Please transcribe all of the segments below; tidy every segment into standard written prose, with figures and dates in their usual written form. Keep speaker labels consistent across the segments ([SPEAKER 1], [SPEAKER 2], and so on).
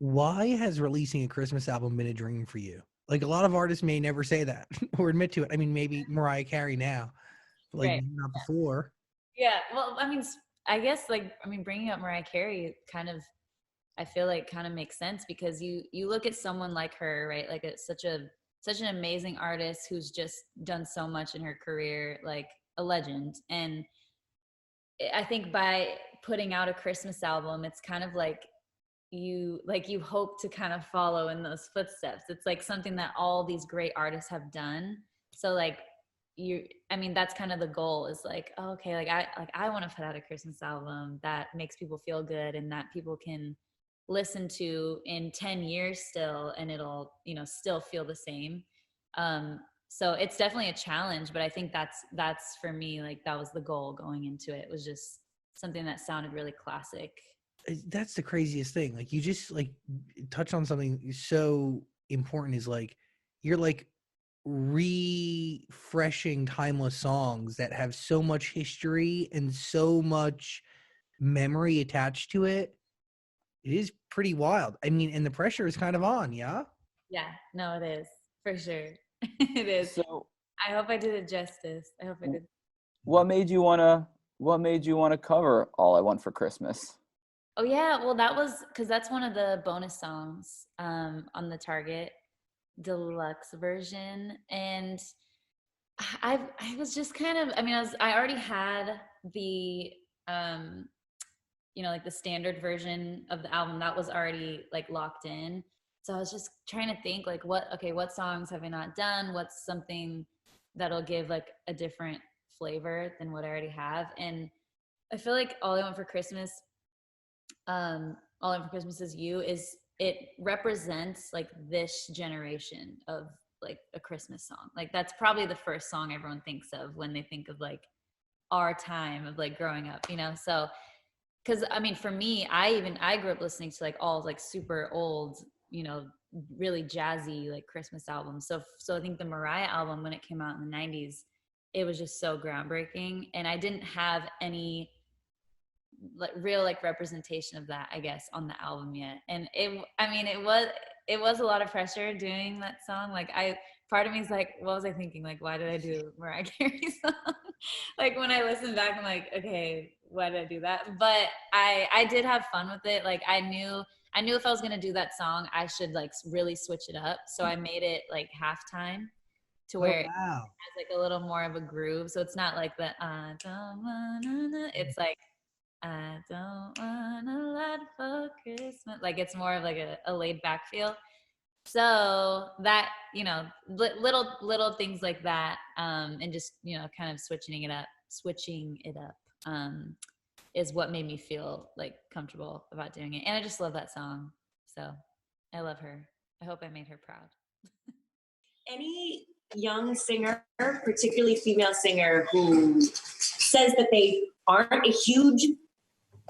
[SPEAKER 1] why has releasing a Christmas album been a dream for you? Like, a lot of artists may never say that or admit to it. I mean, maybe Mariah Carey now, but like
[SPEAKER 2] Right.
[SPEAKER 1] not before.
[SPEAKER 2] Yeah. Well, I mean, I guess bringing up Mariah Carey kind of, I feel like kind of makes sense because you look at someone like her, right? Like it's such an amazing artist who's just done so much in her career, like a legend. And I think by putting out a Christmas album, it's kind of like you hope to kind of follow in those footsteps. It's like something that all these great artists have done. So like I mean, that's kind of the goal is like, oh, okay, I want to put out a Christmas album that makes people feel good and that people can listen to in 10 years still, and it'll, still feel the same. So it's definitely a challenge, but I think that's for me, like that was the goal going into it, was just something that sounded really classic.
[SPEAKER 1] That's the craziest thing. Like, you just like touch on something so important, is like you're like refreshing timeless songs that have so much history and so much memory attached to it. It is pretty wild. I mean, and the pressure is kind of on, yeah?
[SPEAKER 2] Yeah, no, it is for sure. It is.
[SPEAKER 3] So
[SPEAKER 2] I hope I did it justice. I hope I did.
[SPEAKER 3] what made you wanna cover All I Want for Christmas?
[SPEAKER 2] Oh yeah, well that was because that's one of the bonus songs on the Target deluxe version, and I was just kind of, I mean, I already had the like the standard version of the album that was already like locked in. So I was just trying to think like what songs have I not done? What's something that'll give like a different flavor than what I already have? And I feel like All I Want for Christmas, All I Want for Christmas Is You, it represents like this generation of like a Christmas song. Like that's probably the first song everyone thinks of when they think of like our time of like growing up, So, because I mean, for me, I grew up listening to like all like super old, really jazzy like Christmas albums. So I think the Mariah album, when it came out in the 90s, it was just so groundbreaking, and I didn't have any like real like representation of that, I guess, on the album yet. And it was a lot of pressure doing that song. Like part of me is like, what was I thinking? Like, why did I do Mariah Carey song? Like when I listen back, I'm like, okay, why did I do that? But I did have fun with it. Like I knew if I was gonna do that song, I should like really switch it up. So I made it like halftime to where it
[SPEAKER 1] Wow.
[SPEAKER 2] has like a little more of a groove. So it's not like the I don't wanna, it's like I don't want a lot for Christmas. Like it's more of like a laid back feel. So that, little things like that, and just, kind of switching it up, is what made me feel like comfortable about doing it. And I just love that song. So I love her. I hope I made her proud.
[SPEAKER 4] Any young singer, particularly female singer, who says that they aren't a huge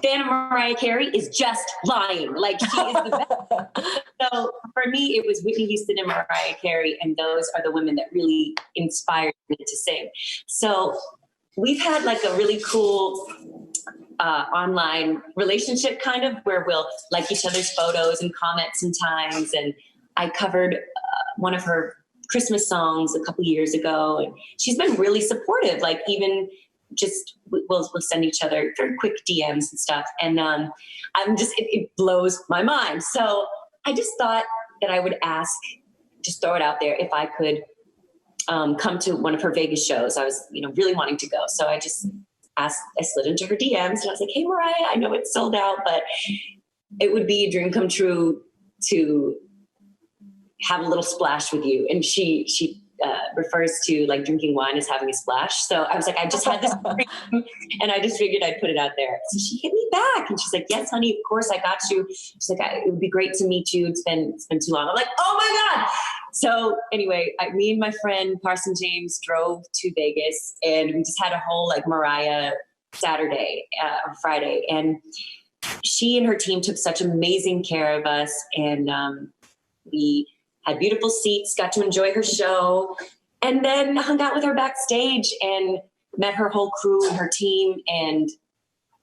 [SPEAKER 4] fan of Mariah Carey is just lying. Like, she is the best. So for me, it was Whitney Houston and Mariah Carey, and those are the women that really inspired me to sing. So we've had like a really cool online relationship, kind of, where we'll like each other's photos and comment sometimes. And I covered one of her Christmas songs a couple years ago, and she's been really supportive. Like, even just we'll send each other very quick DMs and stuff, and I'm just it blows my mind. So I just thought that I would ask, just throw it out there, if I could come to one of her Vegas shows. I was really wanting to go, so I just asked. I slid into her DMs and I was like, "Hey Mariah, I know it's sold out, but it would be a dream come true to have a little splash with you." And she refers to like drinking wine as having a splash. So I was like, I just had this dream, and I just figured I'd put it out there. So she hit me back and she's like, "Yes, honey, of course I got you." She's like, "It would be great to meet you. It's been too long." I'm like, "Oh my God." So anyway, me and my friend Parson James drove to Vegas, and we just had a whole like Mariah Saturday or Friday. And she and her team took such amazing care of us. And we had beautiful seats, got to enjoy her show, and then hung out with her backstage and met her whole crew and her team. And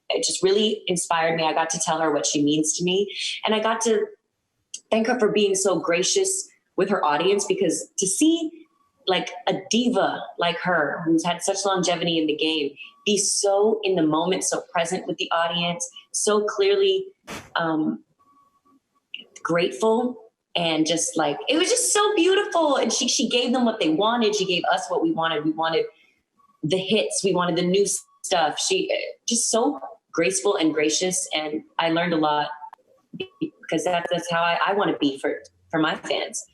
[SPEAKER 4] it just really inspired me. I got to tell her what she means to me. And I got to thank her for being so gracious with her audience, because to see like a diva like her, who's had such longevity in the game, be so in the moment, so present with the audience, so clearly grateful, and just like, it was just so beautiful. And she gave them what they wanted. She gave us what we wanted. We wanted the hits. We wanted the new stuff. She just so graceful and gracious. And I learned a lot, because that's how I want to be for my fans.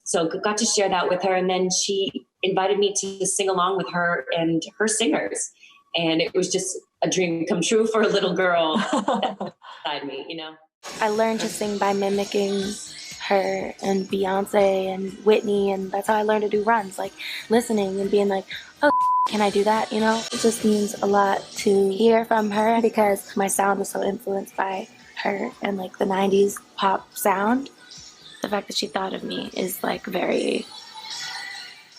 [SPEAKER 4] So got to share that with her. And then she invited me to sing along with her and her singers. And it was just a dream come true for a little girl beside me, you know?
[SPEAKER 5] I learned to sing by mimicking her and Beyonce and Whitney, and that's how I learned to do runs, like listening and being like, oh, can I do that? You know, it just means a lot to hear from her, because my sound was so influenced by her and like the 90s pop sound. The fact that she thought of me is like very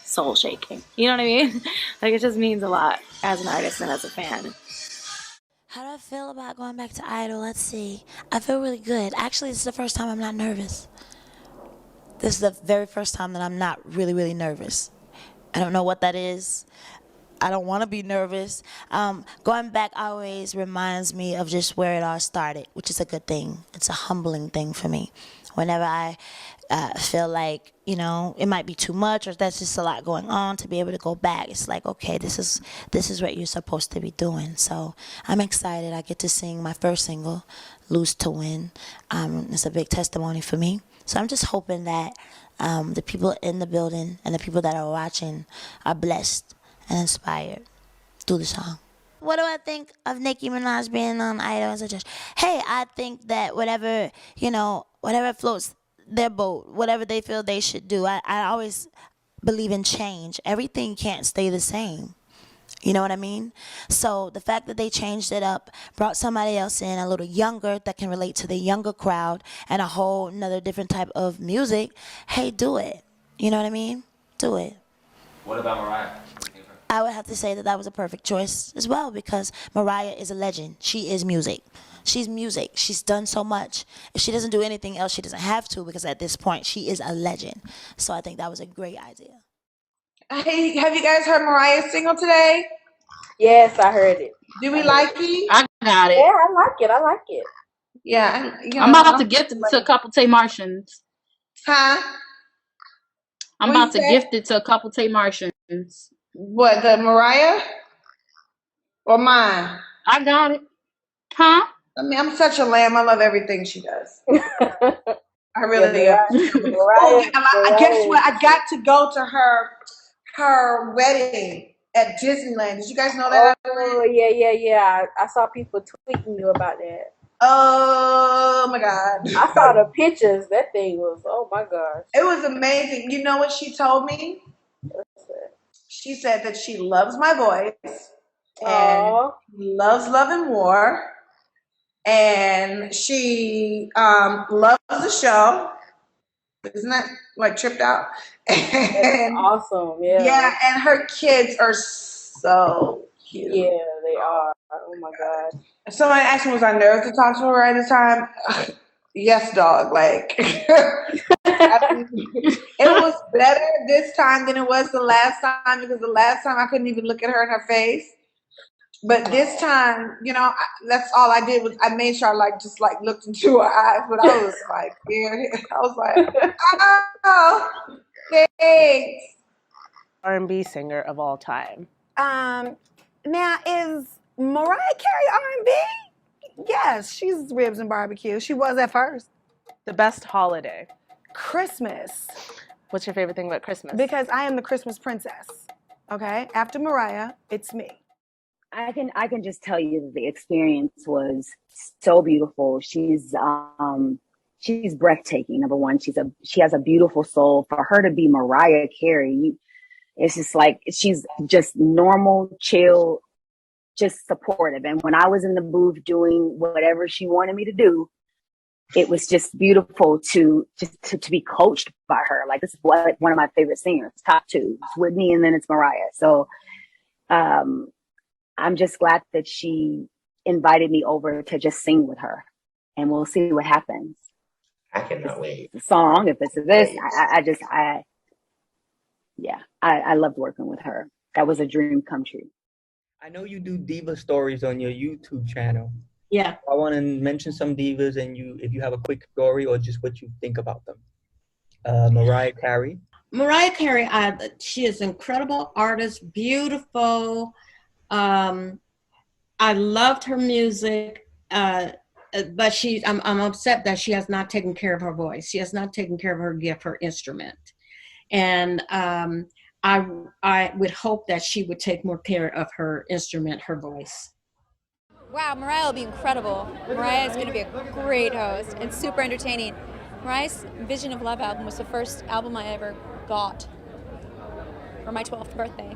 [SPEAKER 5] soul shaking. You know what I mean? Like, it just means a lot as an artist and as a fan.
[SPEAKER 6] How do I feel about going back to Idol? Let's see. I feel really good. Actually, this is the first time I'm not nervous. This is the very first time that I'm not really, really nervous. I don't know what that is. I don't want to be nervous. Going back always reminds me of just where it all started, which is a good thing. It's a humbling thing for me. Whenever I feel like, you know, it might be too much or that's just a lot going on, to be able to go back, it's like, okay, this is what you're supposed to be doing. So I'm excited. I get to sing my first single, Lose to Win. It's a big testimony for me. So I'm just hoping that the people in the building and the people that are watching are blessed and inspired through the song. What do I think of Nicki Minaj being on Idol as a judge? Hey, I think that whatever floats their boat, whatever they feel they should do. I always believe in change. Everything can't stay the same. You know what I mean? So the fact that they changed it up, brought somebody else in, a little younger, that can relate to the younger crowd, and a whole another different type of music, hey, do it. You know what I mean? Do it.
[SPEAKER 7] What about Mariah?
[SPEAKER 6] I would have to say that was a perfect choice as well, because Mariah is a legend. She is music. She's music. She's done so much. If she doesn't do anything else, she doesn't have to, because at this point, she is a legend. So I think that was a great idea.
[SPEAKER 8] Hey, have you guys heard Mariah's single today?
[SPEAKER 9] Yes, I heard it.
[SPEAKER 8] Do we like it?
[SPEAKER 10] I got it.
[SPEAKER 9] Yeah, I like it. I like it.
[SPEAKER 8] Yeah,
[SPEAKER 10] I'm about to gift it to a couple Tay Martians.
[SPEAKER 8] Huh?
[SPEAKER 10] I'm about to gift it to a couple Tay Martians.
[SPEAKER 8] What, the Mariah? Or mine?
[SPEAKER 10] I got it. Huh?
[SPEAKER 8] I mean, I'm such a lamb. I love everything she does. I really am. Guess what? I got to go to her wedding at Disneyland. Did you guys know that?
[SPEAKER 9] Oh, yeah. I saw people tweeting you about that.
[SPEAKER 8] Oh my God.
[SPEAKER 9] I saw the pictures. That thing was, oh my gosh.
[SPEAKER 8] It was amazing. You know what she told me? She said that she loves my voice and loves Love and War, and she loves the show. Isn't that like tripped out?
[SPEAKER 9] That's awesome. Yeah.
[SPEAKER 8] Yeah, and her kids are so cute.
[SPEAKER 9] Yeah, they are. Oh my God.
[SPEAKER 8] Somebody asked me, was I nervous to talk to her at the time? Yes, dog. Like, it was better this time than it was the last time, because the last time I couldn't even look at her in her face. But this time, you know, that's all I did was I made sure I just looked into her eyes. But I was like, I was like, oh, thanks.
[SPEAKER 11] R&B singer of all time.
[SPEAKER 12] Now, is Mariah Carey R&B? Yes, she's ribs and barbecue. She was at first.
[SPEAKER 11] The best holiday.
[SPEAKER 12] Christmas.
[SPEAKER 11] What's your favorite thing about Christmas?
[SPEAKER 12] Because I am the Christmas princess. Okay? After Mariah, it's me.
[SPEAKER 13] I can just tell you that the experience was so beautiful. She's breathtaking. Number one, she has a beautiful soul. For her to be Mariah Carey, it's just like, she's just normal, chill, just supportive. And when I was in the booth doing whatever she wanted me to do, it was just beautiful to be coached by her. Like, this is one of my favorite singers, top two. It's Whitney and then it's Mariah. So I'm just glad that she invited me over to just sing with her, and we'll see what happens.
[SPEAKER 7] I cannot wait.
[SPEAKER 13] song, if it's this, I loved working with her. That was a dream come true.
[SPEAKER 14] I know you do diva stories on your YouTube channel.
[SPEAKER 15] Yeah.
[SPEAKER 14] I want to mention some divas, and if you have a quick story or just what you think about them. Mariah Carey.
[SPEAKER 15] Mariah Carey, she is an incredible artist, beautiful. I loved her music, but I'm upset that she has not taken care of her voice. She has not taken care of her gift, her instrument. And I would hope that she would take more care of her instrument, her voice.
[SPEAKER 16] Wow, Mariah will be incredible. Mariah is going to be a great host and super entertaining. Mariah's Vision of Love album was the first album I ever got for my 12th birthday.